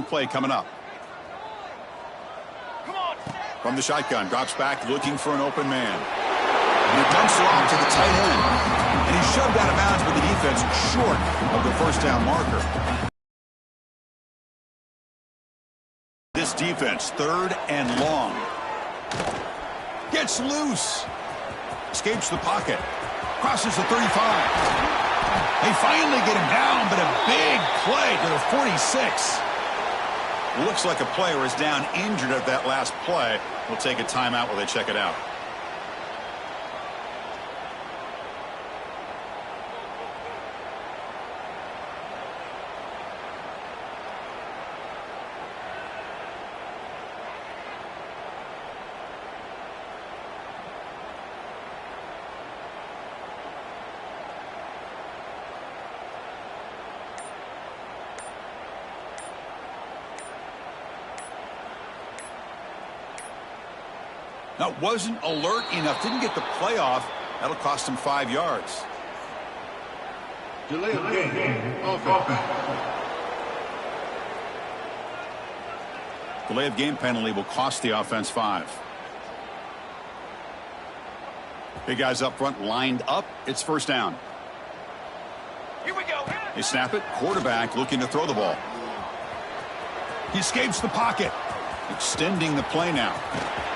Play coming up. From the shotgun, drops back looking for an open man. And he dumps it off to the tight end. And he's shoved out of bounds with the defense short of the first down marker. This defense, 3rd and long. Gets loose. Escapes the pocket. Crosses the 35. They finally get him down, but a big play to the 46. Looks like a player is down injured at that last play. We'll take a timeout while they check it out. Now, wasn't alert enough, didn't get the play off. That'll cost him 5 yards. Delay of game. Offense. Delay of game penalty will cost the offense 5. Big guys up front lined up. It's first down. Here we go. They snap it. Quarterback looking to throw the ball. He escapes the pocket. Extending the play now.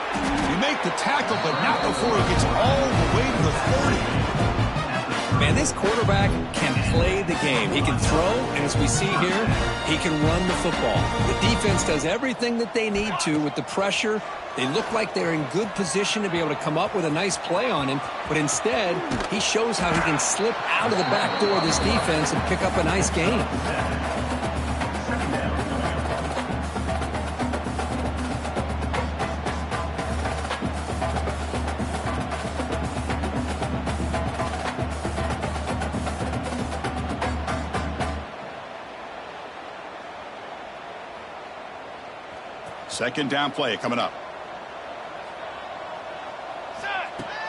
He make the tackle, but not before he gets all the way to the 30. Man, this quarterback can play the game. He can throw, and as we see here, he can run the football. The defense does everything that they need to with the pressure. They look like they're in good position to be able to come up with a nice play on him, but instead, he shows how he can slip out of the back door of this defense and pick up a nice gain. Second down play coming up.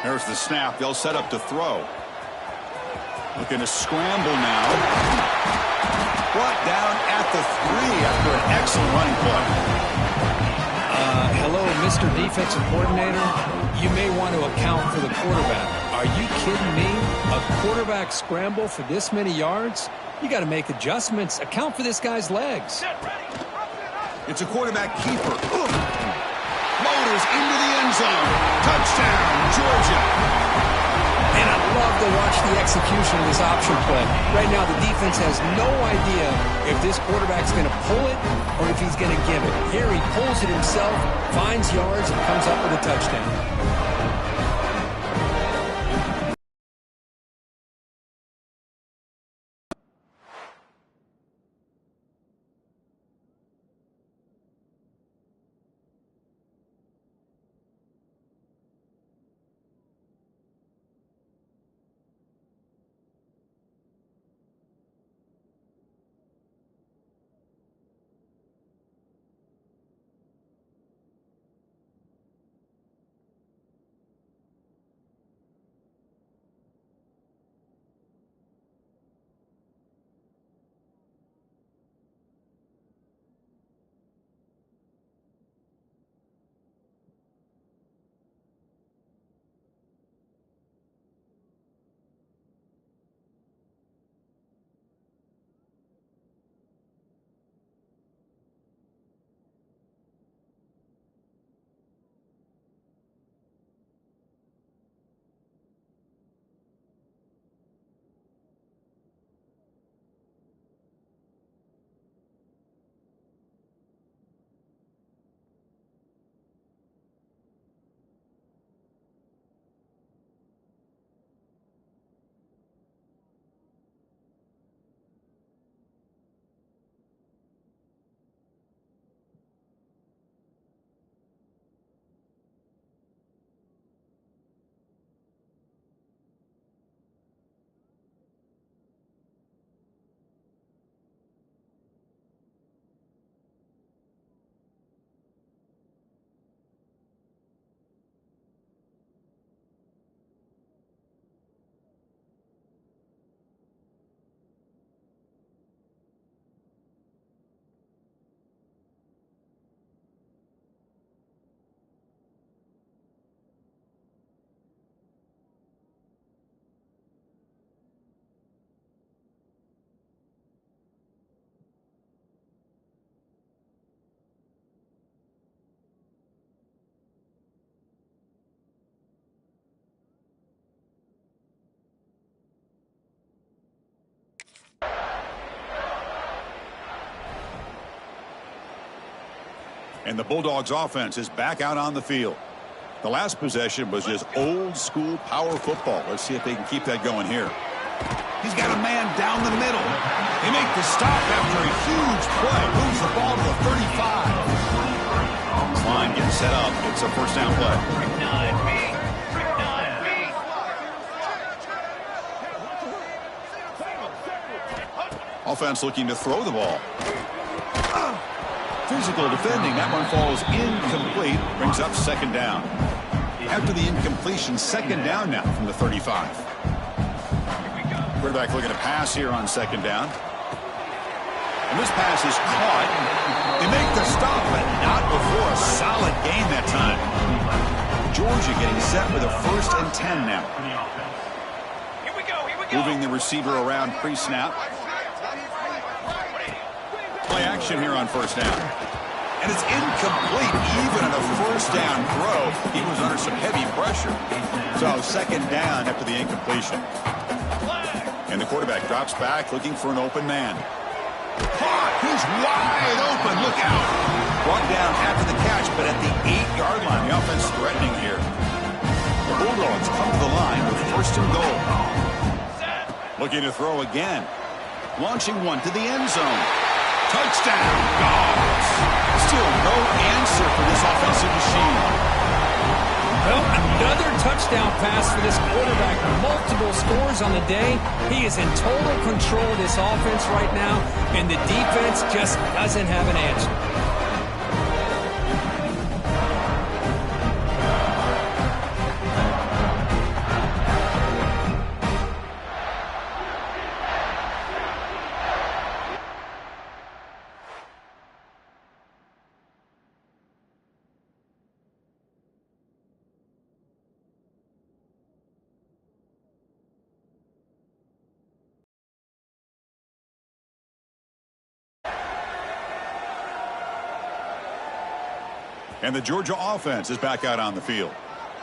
There's the snap. They'll set up to throw. Looking to scramble now. Brought down at the 3 after an excellent running play. Hello, Mr. Defensive Coordinator. You may want to account for the quarterback. Are you kidding me? A quarterback scramble for this many yards? You got to make adjustments. Account for this guy's legs. It's a quarterback keeper. Motors into the end zone. Touchdown, Georgia. And I love to watch the execution of this option play. Right now, the defense has no idea if this quarterback's going to pull it or if he's going to give it. Here he pulls it himself, finds yards, and comes up with a touchdown. And the Bulldogs offense is back out on the field. The last possession was just old school power football. Let's see if they can keep that going here. He's got a man down the middle. They make the stop after a huge play. Moves the ball to the 35. Line getting set up. It's a first down play. Offense looking to throw the ball. Physical defending. That one falls incomplete. Brings up second down. After the incompletion, second down now from the 35. Quarterback looking to pass here on second down. And this pass is caught. They make the stop, but not before a solid gain that time. Georgia getting set with a 1st and 10 now. Here we go. Moving the receiver around pre-snap. Play action here on first down. And it's incomplete. Even on a first down throw, he was under some heavy pressure. So second down after the incompletion. And the quarterback drops back looking for an open man. Caught. He's wide open. Look out. Brought down after the catch, but at the 8-yard line. The offense threatening here. The Bulldogs come to the line with 1st and goal. Looking to throw again. Launching one to the end zone. Touchdown, Dogs. Still no answer for this offensive machine. Well, another touchdown pass for this quarterback. Multiple scores on the day. He is in total control of this offense right now, and the defense just doesn't have an answer. And the Georgia offense is back out on the field.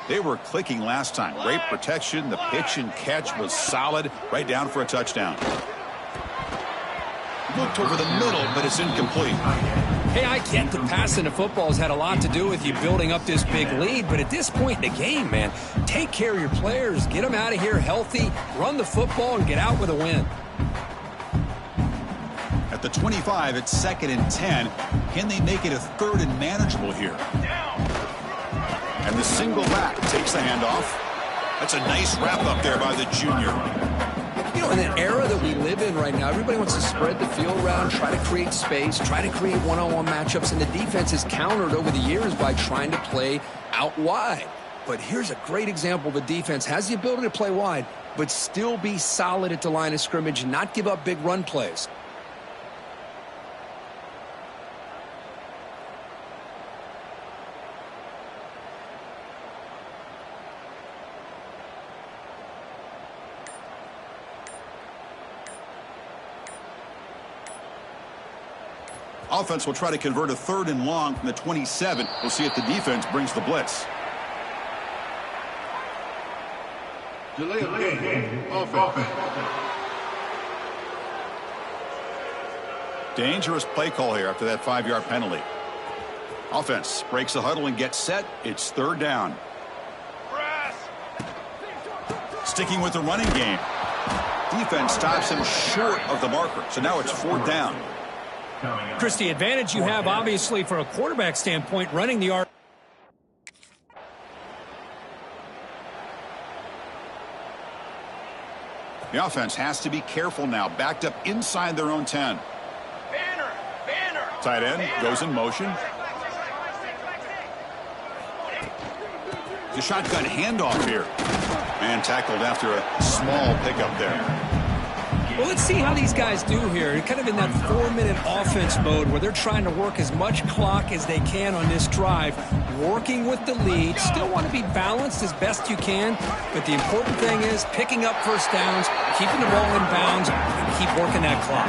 They were clicking last time. Great protection. The pitch and catch was solid. Right down for a touchdown. Looked over the middle, but it's incomplete. Hey, I get the passing the football has had a lot to do with you building up this big lead, but at this point in the game, man, take care of your players. Get them out of here healthy, run the football, and get out with a win. At the 25, it's 2nd and 10. Can they make it a 3rd and manageable here? And the single back takes the handoff. That's a nice wrap up there by the junior. You know, in an era that we live in right now, everybody wants to spread the field around, try to create space, try to create one-on-one matchups, and the defense has countered over the years by trying to play out wide. But here's a great example. The defense has the ability to play wide, but still be solid at the line of scrimmage, not give up big run plays. Offense will try to convert a 3rd and long from the 27. We'll see if the defense brings the blitz. Delay of game. Offense. Dangerous play call here after that 5-yard penalty. Offense breaks the huddle and gets set. It's 3rd down. Sticking with the running game. Defense stops him short of the marker. So now it's 4th down. Chris, the advantage you have, obviously, for a quarterback standpoint, running the arc. The offense has to be careful now. Backed up inside their own 10. Tight end goes in motion. The shotgun handoff here. Man tackled after a small pickup there. Well, let's see how these guys do here. Kind of in that 4-minute offense mode where they're trying to work as much clock as they can on this drive, working with the lead. Still want to be balanced as best you can, but the important thing is picking up first downs, keeping the ball in bounds, and keep working that clock.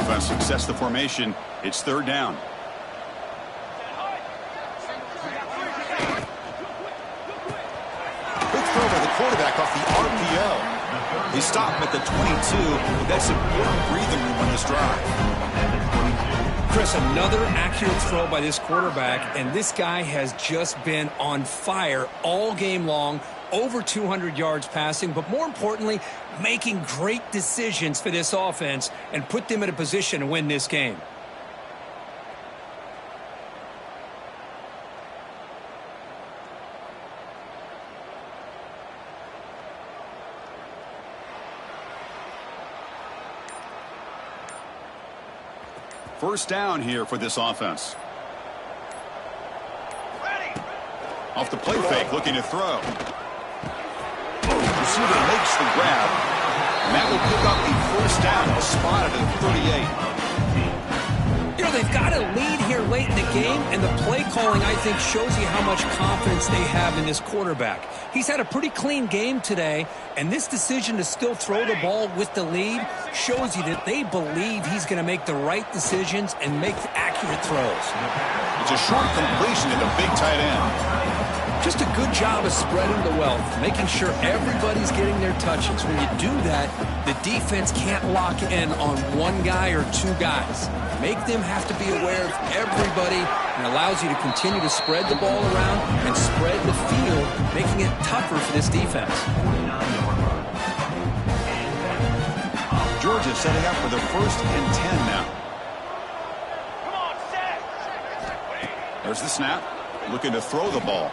Offense success the formation. It's 3rd down. Quarterback off the RPO. He stopped at the 22, but that's important breathing room on this drive. Chris, another accurate throw by this quarterback, and this guy has just been on fire all game long, over 200 yards passing, but more importantly, making great decisions for this offense and put them in a position to win this game. First down here for this offense. Ready. Off the play fake, looking to throw. Receiver makes the grab. And that will pick up the first down, spotted at 38. You know, they've got a lead here late in the game, and the play calling, I think, shows you how much confidence they have in this quarterback. He's had a pretty clean game today, and this decision to still throw the ball with the lead shows you that they believe he's going to make the right decisions and make accurate throws. It's a short completion to the big tight end. Just a good job of spreading the wealth, making sure everybody's getting their touches. When you do that, the defense can't lock in on one guy or two guys. Make them have to be aware of everybody, and allows you to continue to spread the ball around and spread the field, making it tougher for this defense. Georgia setting up for the 1st and 10 now. Come on, set. There's the snap. Looking to throw the ball.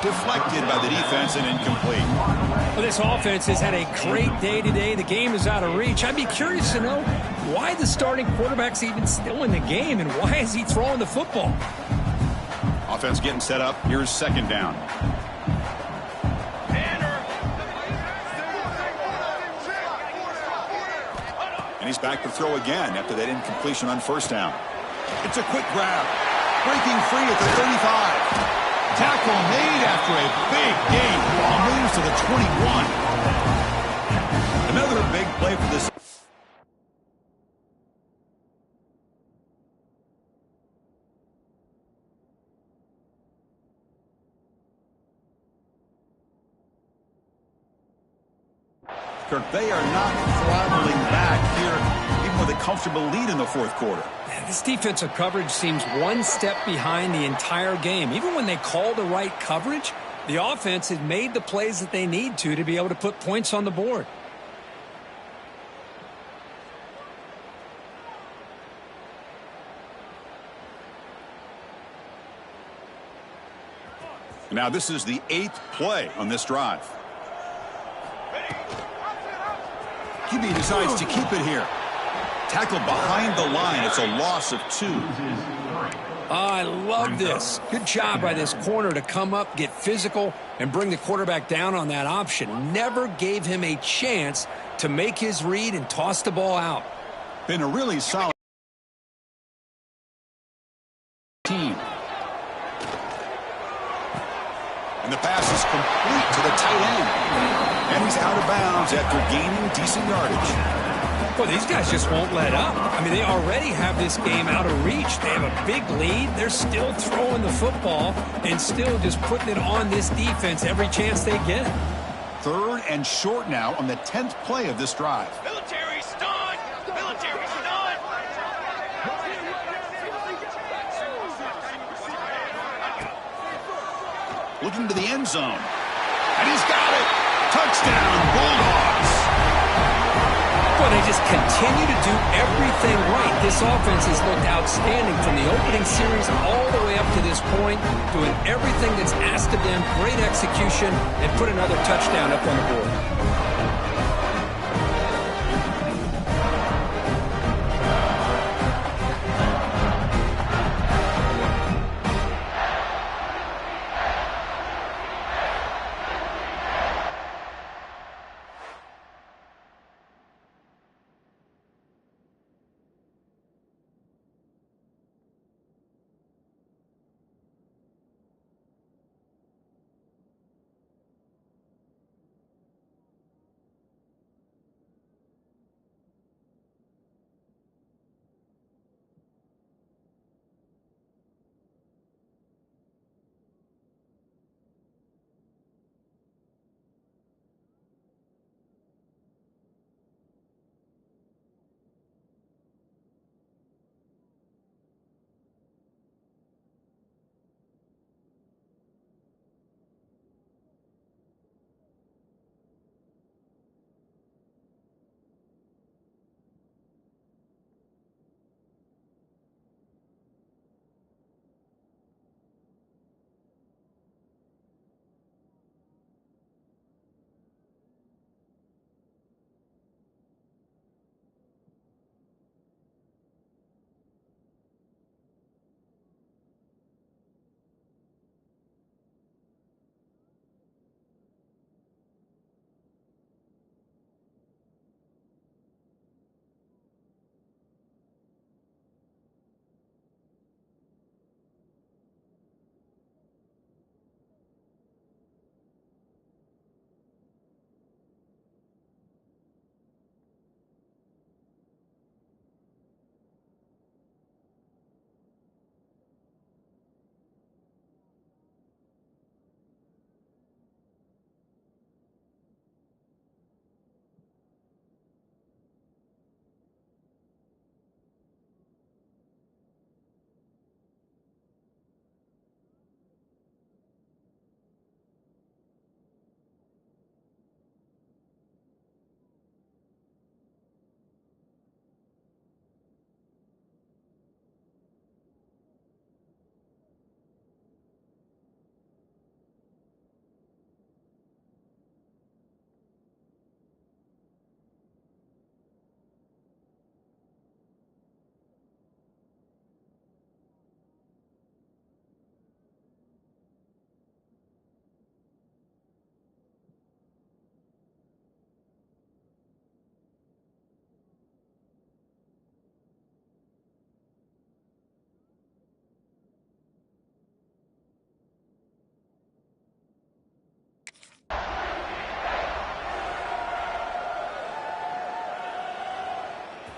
Deflected by the defense and incomplete. Well, this offense has had a great day today. The game is out of reach. I'd be curious to know why the starting quarterback's even still in the game, and why is he throwing the football? Offense getting set up. Here's second down. And he's back to throw again after that incompletion on first down. It's a quick grab. Breaking free at the 35. Tackle made after a big gain. Ball moves to the 21. Another big play for this. Kirk, they are not throttling back here, even with a comfortable lead in the fourth quarter. This defensive coverage seems one step behind the entire game. Even when they call the right coverage, the offense has made the plays that they need to be able to put points on the board. Now this is the 8th play on this drive. QB decides to keep it here. Tackled behind the line. It's a loss of 2. I love this. Good job by this corner to come up, get physical, and bring the quarterback down on that option. Never gave him a chance to make his read and toss the ball out. Been a really solid team. And the pass is complete to the tight end. And he's out of bounds after gaining decent yardage. Well, these guys just won't let up. I mean, they already have this game out of reach. They have a big lead. They're still throwing the football and still just putting it on this defense every chance they get. 3rd and short now on the 10th play of this drive. Military stun. Military stun. Looking to the end zone. And he's got it. Touchdown, Bulldogs. Well, they just continue to do everything right. This offense has looked outstanding from the opening series all the way up to this point, doing everything that's asked of them, great execution, and put another touchdown up on the board.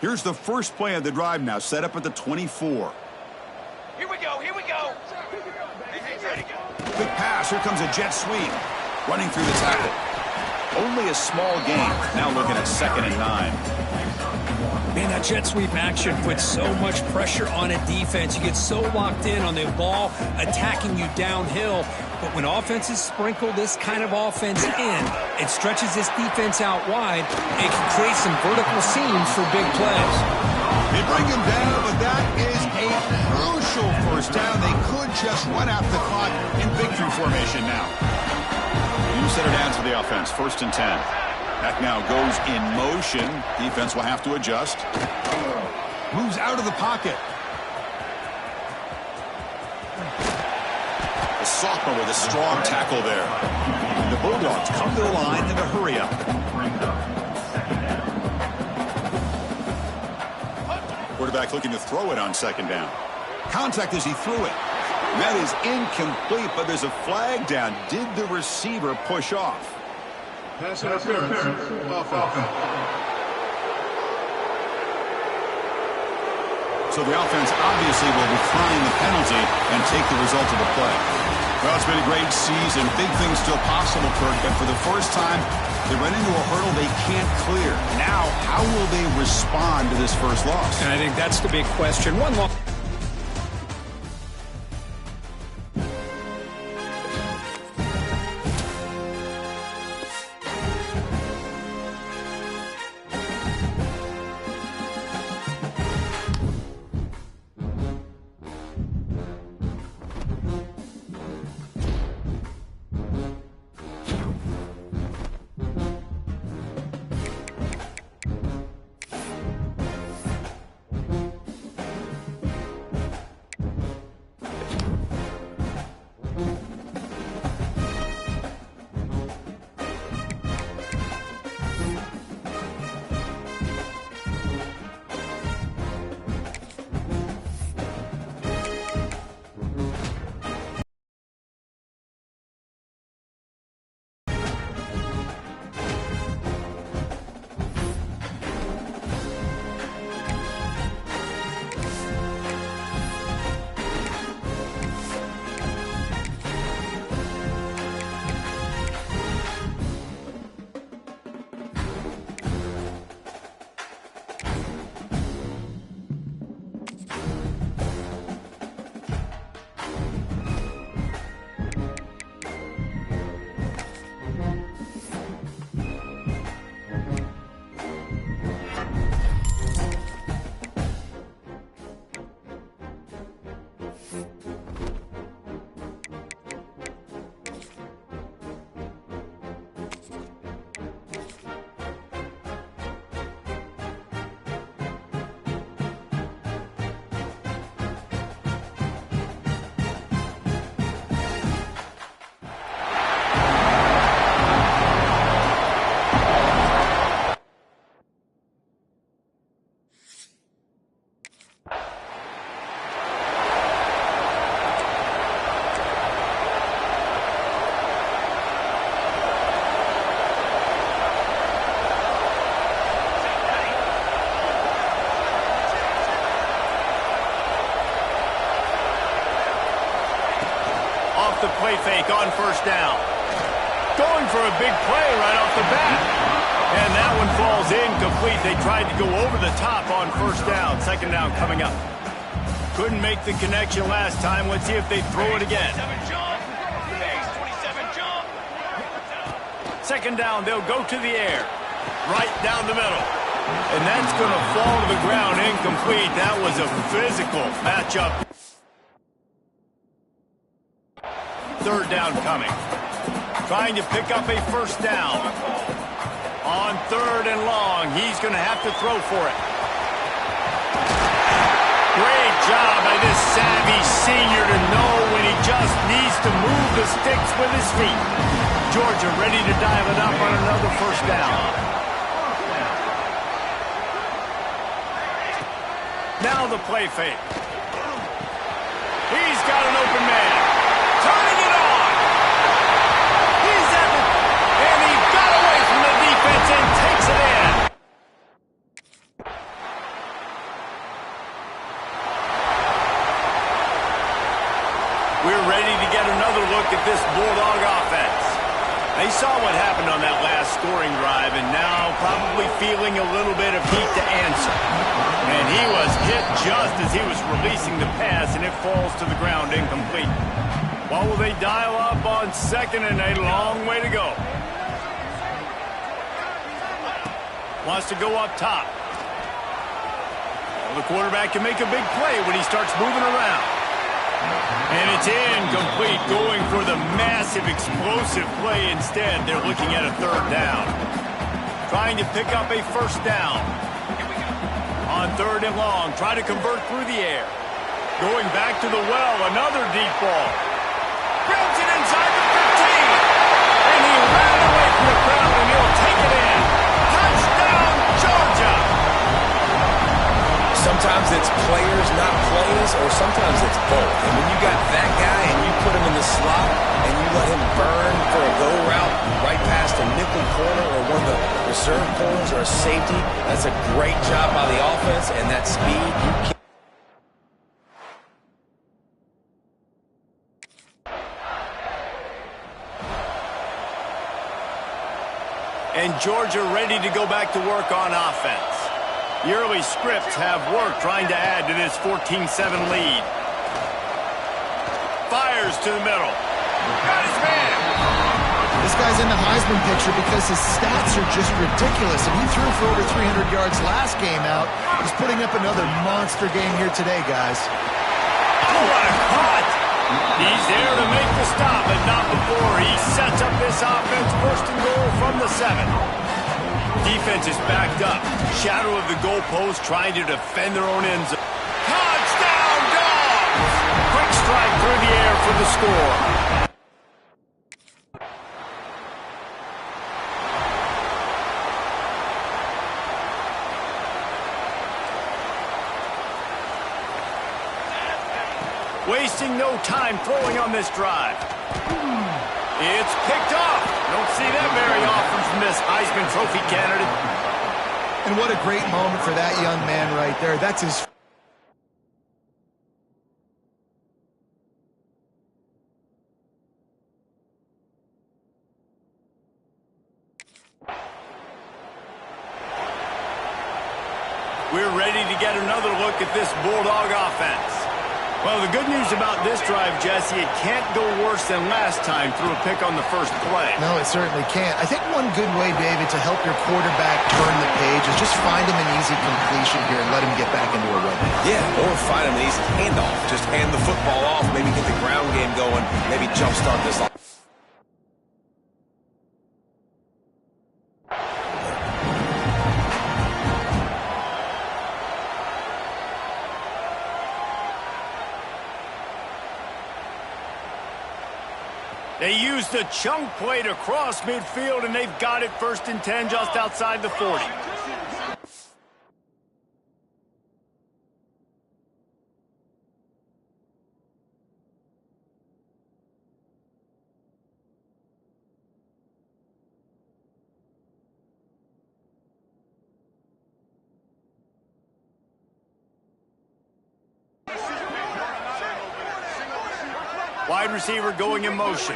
Here's the first play of the drive now, set up at the 24. Here we go, here we go. He's ready to go. Quick pass, here comes a jet sweep. Running through the tackle. Only a small gain. Now looking at 2nd and 9. Man, that jet sweep action puts so much pressure on a defense. You get so locked in on the ball attacking you downhill. But when offenses sprinkle this kind of offense in, it stretches this defense out wide and can create some vertical seams for big plays. They bring him down, but that is a crucial first down. They could just run out the clock in victory formation now. New set of downs for the offense, 1st and 10. That now goes in motion. Defense will have to adjust. Moves out of the pocket. The sophomore with a strong tackle there. The Bulldogs come to the line in a hurry up. Quarterback looking to throw it on 2nd down. Contact as he threw it. That is incomplete, but there's a flag down. Did the receiver push off? Pass interference. Offense. So the offense obviously will decline the penalty and take the result of the play. Well, it's been a great season. Big things still possible, Kirk, but for the first time, they run into a hurdle they can't clear. Now, how will they respond to this first loss? And I think that's the big question. One loss. The play fake on 1st down. Going for a big play right off the bat. And that one falls incomplete. They tried to go over the top on 1st down. 2nd down coming up. Couldn't make the connection last time. Let's see if they throw it again. 27 jump. Base 27 jump. 2nd down, they'll go to the air. Right down the middle. And that's going to fall to the ground incomplete. That was a physical matchup. 3rd down coming. Trying to pick up a 1st down. On 3rd and long, he's going to have to throw for it. Great job by this savvy senior to know when he just needs to move the sticks with his feet. Georgia ready to dial it up on another 1st down. Now the play fake. He's got an open man. Turning it on. He's at the... And he got away from the defense and takes it in. saw what happened on that last scoring drive, and now probably feeling a little bit of heat to answer. And he was hit just as he was releasing the pass, and it falls to the ground incomplete. What will they dial up on second and a long way to go? Wants to go up top. Well, the quarterback can make a big play when he starts moving around. And it's incomplete, going for the massive, explosive play instead. They're looking at a third down. Trying to pick up a first down. On third and long, try to convert through the air. Going back to the well, another deep ball. Grabs it inside the 15. And he ran away from the crowd, and he'll take it in. Touchdown, Georgia! Sometimes it's players, not plays, or sometimes it's both. And when you got that guy and you put him in the slot and you let him burn for a go route right past a nickel corner or one of the reserve corners or a safety, that's a great job by the offense, and that speed, you can't. And Georgia ready to go back to work on offense. The early scripts have worked trying to add to this 14-7 lead. Fires to the middle. Got his man. This guy's in the Heisman picture because his stats are just ridiculous. And he threw for over 300 yards last game out. He's putting up another monster game here today, guys. Oh, what a cut! He's there to make the stop, but not before he sets up this offense. First and goal from the 7. Defense is backed up. Shadow of the goalpost trying to defend their own end zone. Touchdown, Dogs! Quick strike through the air for the score. Wasting no time throwing on this drive. It's picked off. Don't see that very often from this Heisman Trophy candidate. And what a great moment for that young man right there. That's his... We're ready to get another look at this Bulldog offense. Well, the good news about this drive, Jesse, it can't go worse than last time through a pick on the first play. No, it certainly can't. I think one good way, David, to help your quarterback turn the page is just find him an easy completion here and let him get back into a run. Yeah, or find him an easy handoff. Just hand the football off, maybe get the ground game going, maybe jumpstart this off. They used the chunk play to cross midfield, and they've got it first and 10 just outside the 40. Wide receiver going in motion.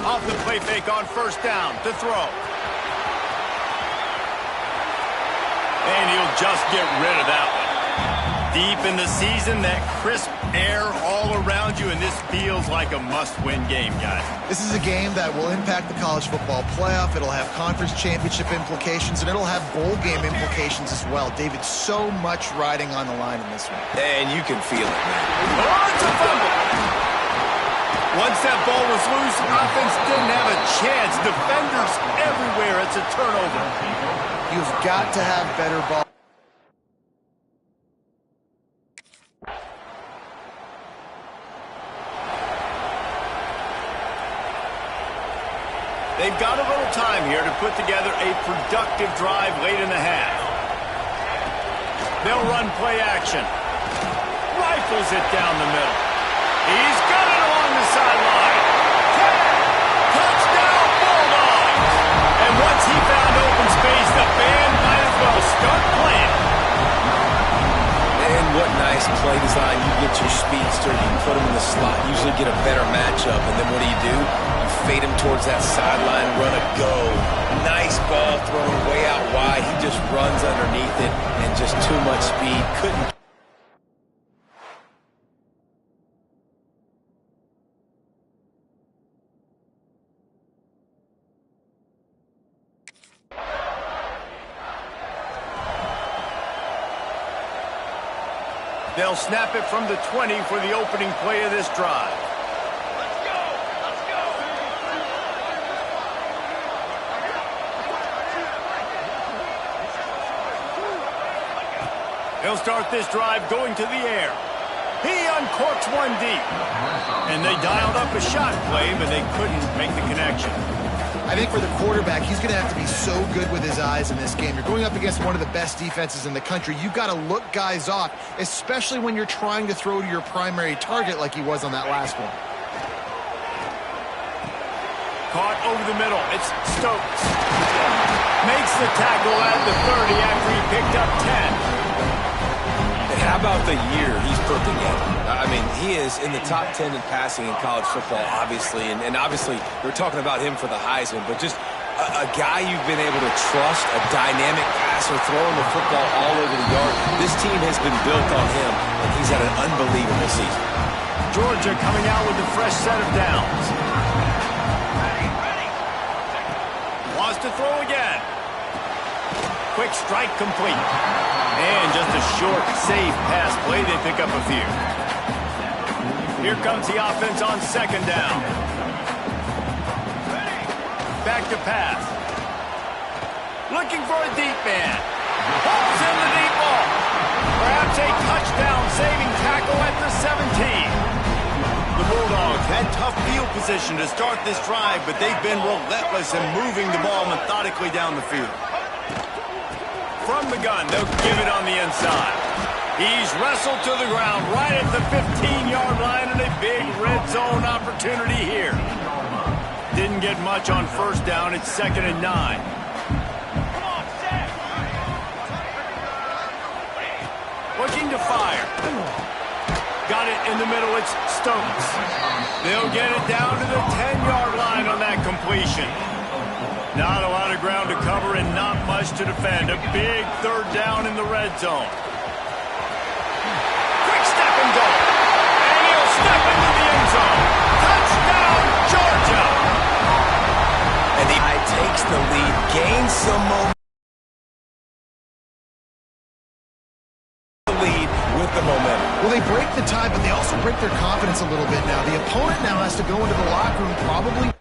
Off the play fake on first down to throw. And he'll just get rid of that one. Deep in the season, that crisp air all around you, and this feels like a must-win game, guys. This is a game that will impact the college football playoff. It'll have conference championship implications, and it'll have bowl game implications as well. David, so much riding on the line in this one. And you can feel it, man. Oh, it's a fumble. Once that ball was loose, offense didn't have a chance. Defenders everywhere. It's a turnover. You've got to have better ball. They've got a little time here to put together a productive drive late in the half. They'll run play action. Rifles it down the middle. He's got it along the sideline. Touchdown, Bulldogs! And once he found open space, the band might as well start playing. And what nice play design, you get your speedster, you put him in the slot, usually get a better matchup, and then what do? You fade him towards that sideline, run a go. Nice ball thrown way out wide. He just runs underneath it and just too much speed. Couldn't. They'll snap it from the 20 for the opening play of this drive. Let's go! Let's go! They'll start this drive going to the air. He uncorks one deep. And they dialed up a shot play, but they couldn't make the connection. I think for the quarterback, he's going to have to be so good with his eyes in this game. You're going up against one of the best defenses in the country. You've got to look guys off, especially when you're trying to throw to your primary target like he was on that last one. Caught over the middle. It's Stokes. Makes the tackle at the 30 after he picked up 10. And how about the year he's put together? I mean, he is in the top 10 in passing in college football, obviously. And obviously, we're talking about him for the Heisman. But just a guy you've been able to trust, a dynamic passer, throwing the football all over the yard. This team has been built on him, and he's had an unbelievable season. Georgia coming out with a fresh set of downs. Wants to throw again. Quick strike complete. And just a short, safe pass play. They pick up a few. Here comes the offense on second down. Back to pass. Looking for a deep man. Pulls in the deep ball. Perhaps a touchdown-saving tackle at the 17. The Bulldogs had tough field position to start this drive, but they've been relentless in moving the ball methodically down the field. From the gun, they'll give it on the inside. He's wrestled to the ground right at the 15-yard line, and a big red zone opportunity here. Didn't get much on first down. It's 2nd and 9. Looking to fire. Got it in the middle. It's Stokes. They'll get it down to the 10-yard line on that completion. Not a lot of ground to cover and not much to defend. A big 3rd down in the red zone. Quick step and go. And he'll step into the end zone. Touchdown, Georgia. And the guy takes the lead, gains some momentum. Lead with the momentum. Well, they break the tie, but they also break their confidence a little bit now. The opponent now has to go into the locker room probably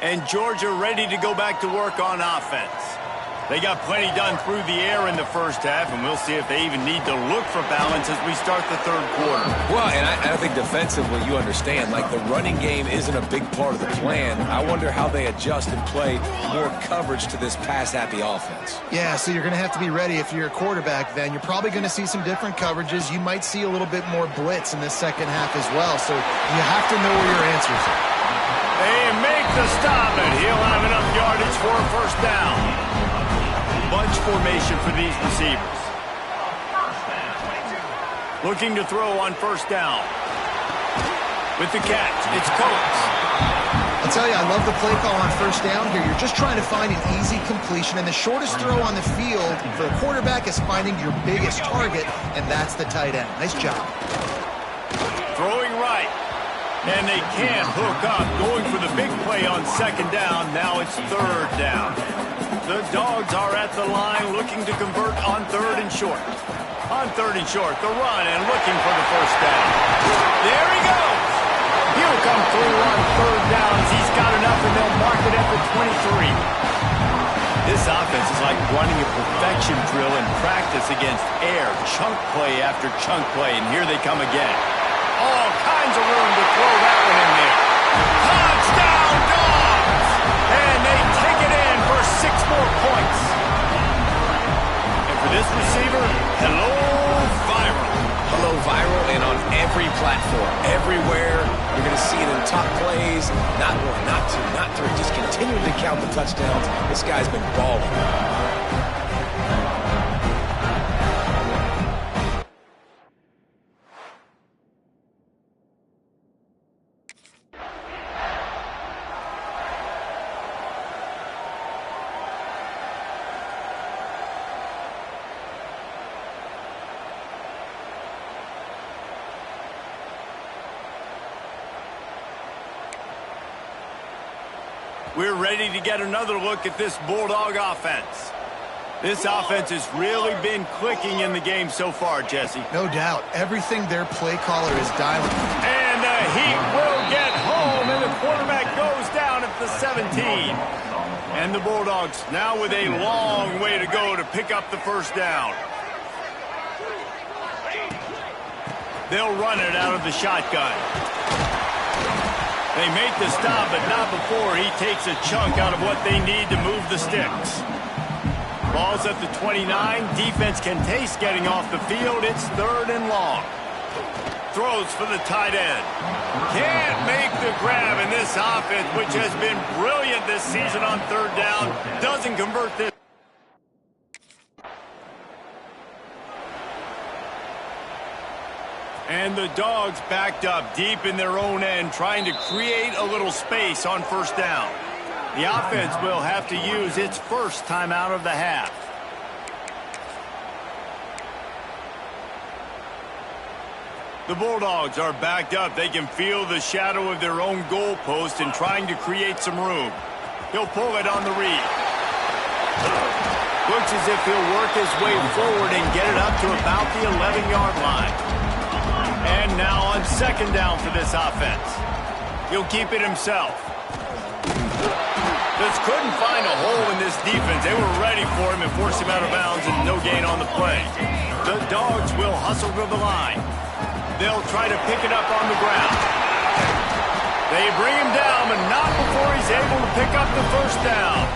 And Georgia ready to go back to work on offense. They got plenty done through the air in the first half, and we'll see if they even need to look for balance as we start the third quarter. Well, and I think defensively, you understand, like the running game isn't a big part of the plan. I wonder how they adjust and play more coverage to this pass-happy offense. Yeah, so you're going to have to be ready if you're a quarterback then. You're probably going to see some different coverages. You might see a little bit more blitz in the second half as well, so you have to know where your answers are. They make the stop, and he'll have enough yardage for a first down. Bunch formation for these receivers. Looking to throw on first down. With the catch, it's Cody. I'll tell you, I love the play call on first down here. You're just trying to find an easy completion, and the shortest throw on the field for the quarterback is finding your biggest target, and that's the tight end. Nice job. Throwing right. And they can't hook up. Going for the big play on second down. Now it's third down. The Dogs are at the line looking to convert on third and short. On third and short, the run and looking for the first down. There he goes. He'll come through on third downs. He's got enough, and they'll mark it at the 23. This offense is like running a perfection drill in practice against air. Chunk play after chunk play, and here they come again. All kinds of room to throw that one in there. Touchdown, Dogs! And they take it in for 6 more points. And for this receiver, hello, viral. Hello, viral, and on every platform, everywhere. You're going to see it in top plays. Not one, not two, not three. Just continuing to count the touchdowns. This guy's been balling. We're ready to get another look at this Bulldog offense. This offense has really been clicking in the game so far, Jesse. No doubt. Everything their play caller is dialing. And the Heat will get home, and the quarterback goes down at the 17. And the Bulldogs now with a long way to go to pick up the first down. They'll run it out of the shotgun. They make the stop, but not before he takes a chunk out of what they need to move the sticks. Ball's at the 29. Defense can taste getting off the field. It's third and long. Throws for the tight end. Can't make the grab, and this offense, which has been brilliant this season on third down, doesn't convert this. And the Dogs backed up deep in their own end, trying to create a little space on first down. The offense will have to use its first timeout of the half. The Bulldogs are backed up. They can feel the shadow of their own goalpost and trying to create some room. He'll pull it on the read. Looks as if he'll work his way forward and get it up to about the 11-yard line. And now on second down for this offense. He'll keep it himself. Just couldn't find a hole in this defense. They were ready for him and forced him out of bounds, and no gain on the play. The Dogs will hustle to the line. They'll try to pick it up on the ground. They bring him down, but not before he's able to pick up the first down.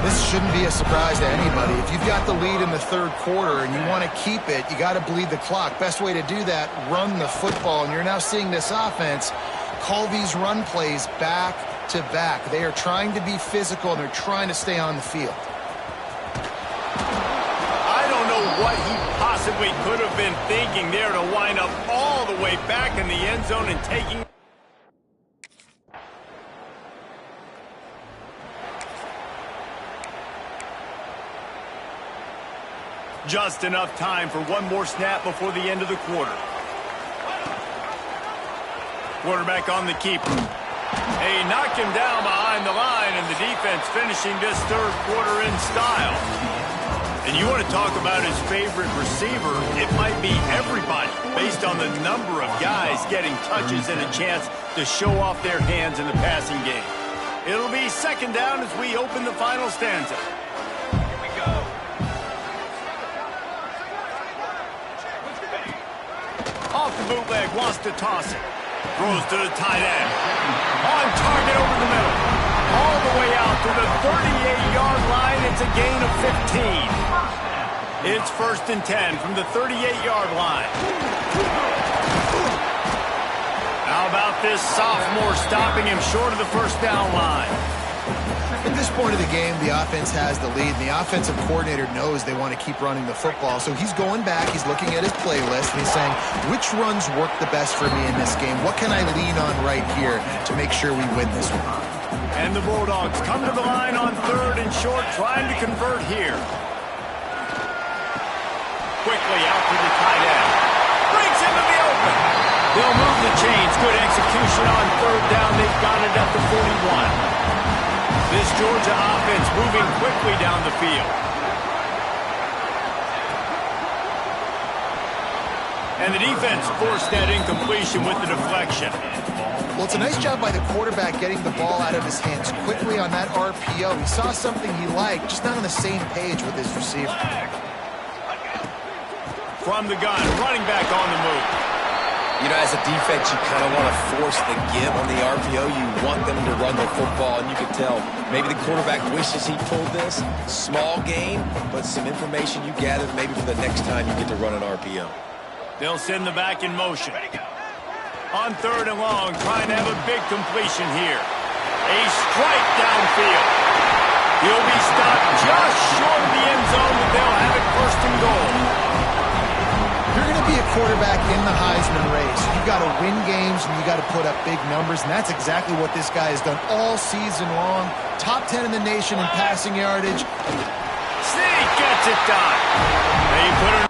This shouldn't be a surprise to anybody. If you've got the lead in the third quarter and you want to keep it, you got to bleed the clock. Best way to do that, run the football. And you're now seeing this offense call these run plays back to back. They are trying to be physical, and they're trying to stay on the field. I don't know what he possibly could have been thinking there to wind up all the way back in the end zone and taking... Just enough time for one more snap before the end of the quarter. Quarterback on the keeper. They knock him down behind the line, and the defense finishing this third quarter in style. And you want to talk about his favorite receiver, it might be everybody, based on the number of guys getting touches and a chance to show off their hands in the passing game. It'll be second down as we open the final stanza. Here we go. Off the bootleg, wants to toss it. Throws to the tight end. On target over the middle. All the way out to the 38-yard line. It's a gain of 15. It's 1st and 10 from the 38-yard line. How about this sophomore stopping him short of the first down line? At this point of the game, the offense has the lead, and the offensive coordinator knows they want to keep running the football. So he's going back, he's looking at his playlist, and he's saying, which runs work the best for me in this game? What can I lean on right here to make sure we win this one? And the Bulldogs come to the line on 3rd and short, trying to convert here. Quickly out to the tight end. Brings him to the open. They'll move the chains. Good execution on 3rd down. They've got it at the 41. This Georgia offense moving quickly down the field. And the defense forced that incompletion with the deflection. Well, it's a nice job by the quarterback getting the ball out of his hands quickly on that RPO. He saw something he liked, just not on the same page with his receiver. From the gun, running back on the move. You know, as a defense, you kind of want to force the give on the RPO. You want them to run the football, and you can tell maybe the quarterback wishes he pulled this. Small gain, but some information you gathered maybe for the next time you get to run an RPO. They'll send the back in motion. On 3rd and long, trying to have a big completion here. A strike downfield. He'll be stopped just short of the end zone, but they'll have it 1st and goal. You're going to be a quarterback in the Heisman race. You got to win games and you got to put up big numbers, and that's exactly what this guy has done all season long. Top 10 in the nation in passing yardage. Sneak gets it done. They put her.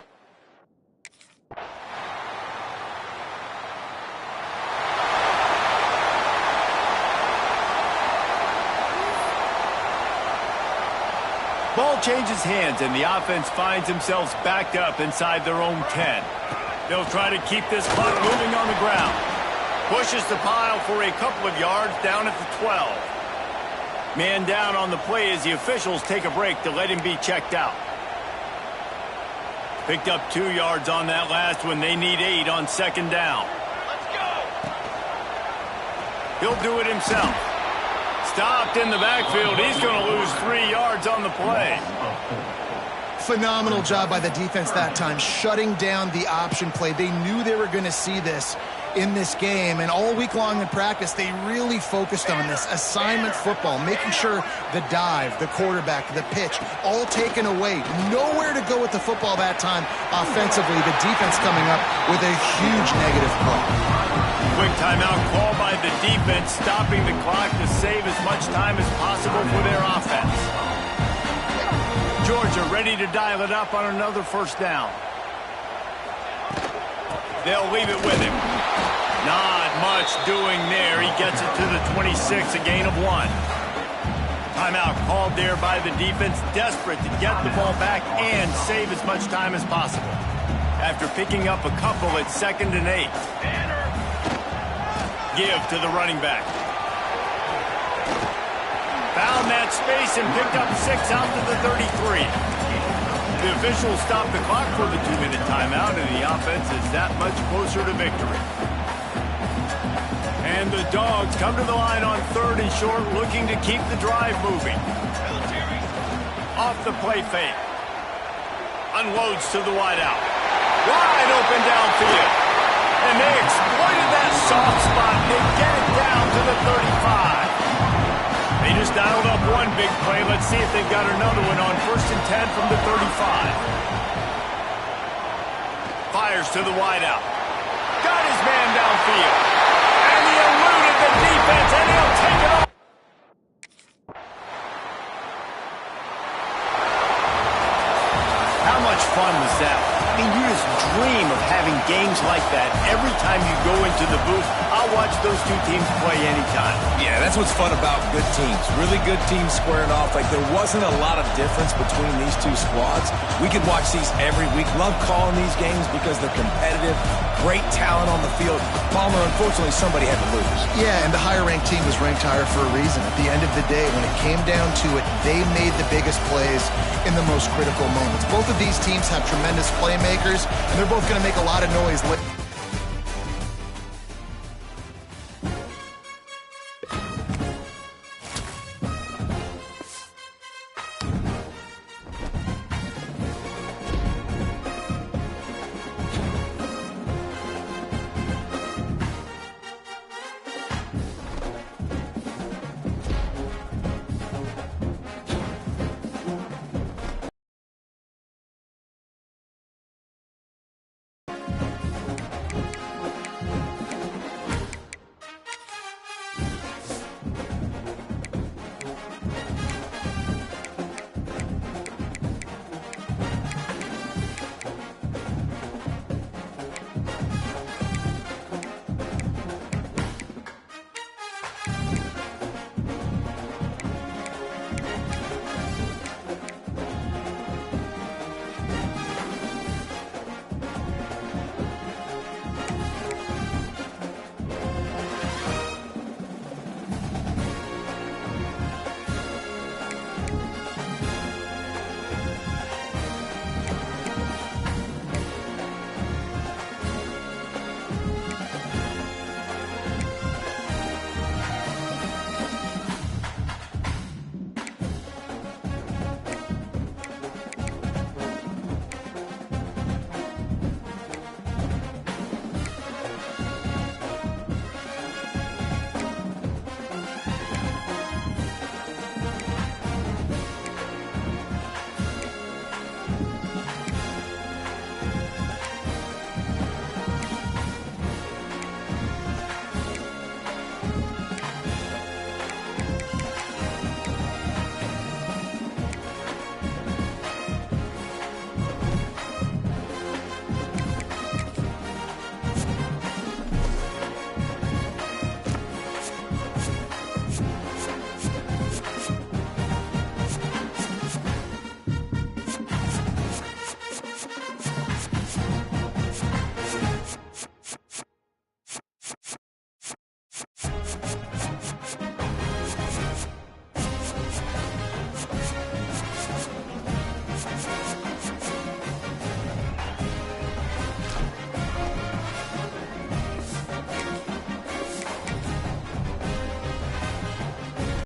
Ball changes hands, and the offense finds themselves backed up inside their own 10. They'll try to keep this clock moving on the ground. Pushes the pile for a couple of yards down at the 12. Man down on the play as the officials take a break to let him be checked out. Picked up 2 yards on that last one. They need 8 on 2nd down. Let's go. He'll do it himself. Stopped in the backfield. He's going to lose 3 yards on the play. Phenomenal job by the defense that time, shutting down the option play. They knew they were going to see this in this game, and all week long in practice, they really focused on this assignment football, making sure the dive, the quarterback, the pitch, all taken away. Nowhere to go with the football that time offensively. The defense coming up with a huge negative call. Quick timeout call by the defense, stopping the clock to save as much time as possible for their offense. Georgia ready to dial it up on another 1st down. They'll leave it with him. Not much doing there. He gets it to the 26, a gain of 1. Timeout called there by the defense, desperate to get the ball back and save as much time as possible. After picking up a couple at 2nd and 8. Give to the running back. Found that space and picked up 6 out to the 33. The officials stopped the clock for the 2-minute timeout, and the offense is that much closer to victory. And the Dogs come to the line on 3rd and short, looking to keep the drive moving. Off the play fake. Unloads to the wideout. Wide open downfield. And they exploited that soft spot. They get it down to the 35. They just dialed up one big play. Let's see if they've got another one on 1st and 10 from the 35. Fires to the wideout. Got his man downfield. And he eluded the defense, and he'll take it off. How much fun was that? I mean, you just dream of having games like that every time you go into the booth. I'll watch those two teams play anytime. Yeah, that's what's fun about good teams. Really good teams squaring off. Like, there wasn't a lot of difference between these two squads. We could watch these every week. Love calling these games because they're competitive. Great talent on the field. Palmer, unfortunately, somebody had to lose. Yeah, and the higher-ranked team was ranked higher for a reason. At the end of the day, when it came down to it, they made the biggest plays in the most critical moments. Both of these teams have tremendous playmakers, and they're both going to make a lot of noise.